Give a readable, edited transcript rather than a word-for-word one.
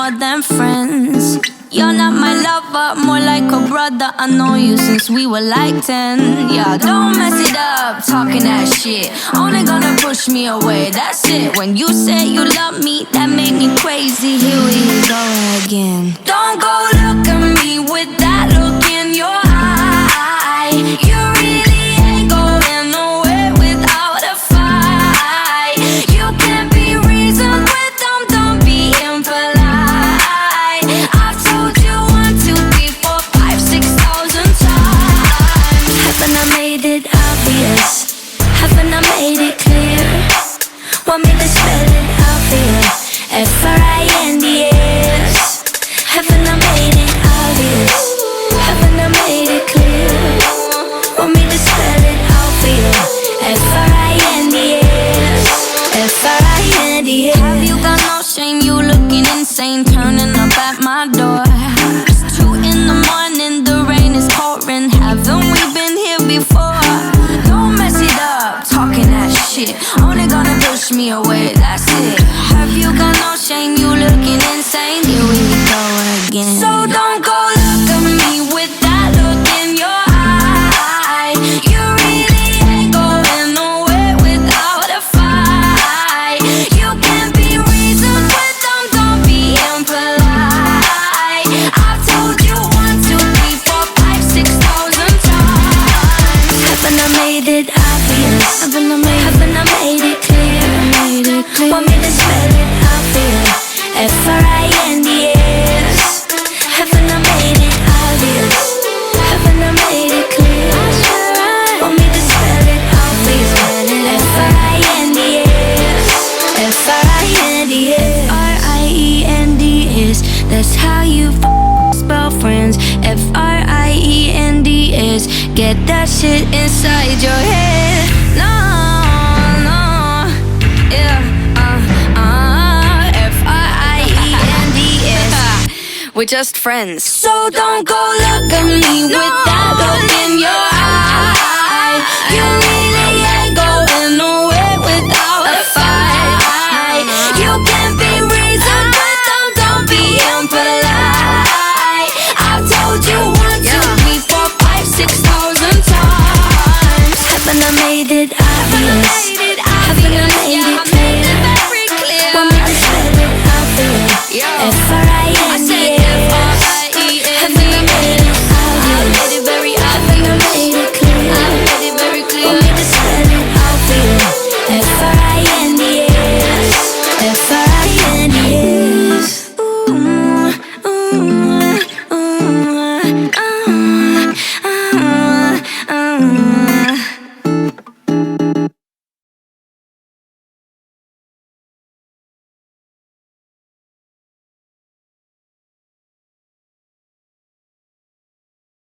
more than friends. You're not my lover, more like a brother. I know you since we were like 10. Yeah, don't mess it up, talking that shit. Only gonna push me away, that's it. When you say you love me, that made me crazy. Here we go again. Don't go look at me with that look in your eye. You really ain't going nowhere without a fight. You can't be reasoned with them, don't be impolite. I've told you 1, 2, 3, 4, 5, 6,000 times. Haven't I made it obvious? Haven't I made it clear? Want me to spell it out for you? F-R-I-N-D-S. Haven't I made it obvious? Haven't I made it clear? Want me to spell it out for you? F-R-I-N-D-S. F-R-I-N-D-S. Have you got no shame? You looking insane, turning up at my door. It's 2 in the morning, the rain is pouring. Haven't we been here before? Don't mess it up, talking that shit. Only gonna push me away, that's it. Have you got no shame? You looking insane. Here we go again. So don't go look at me with that look in your eye. You really ain't going nowhere without a fight. You can't be reasoned with them, don't be impolite. I've told you 1, 2, 3, 4, 5, 6,000 times. Haven't I made it obvious? Haven't I made it clear? Want me to spell it out for you? F-R-I-N-D-S. Haven't I made it obvious? Haven't I made it clear? Want me to spell it out for you? F-R-I-N-D-S. F-R-I-N-D-S. F-R-I-E-N-D-S. That's how you spell friends. F-R-I-E-N-D-S. Get that shit inside your head. No, no, yeah, F-R-I-E-N-D-S. We're just friends. So don't go look at me with that look in your eye. You really ain't going nowhere without a fight. You can't be reasoned with them, don't be impolite.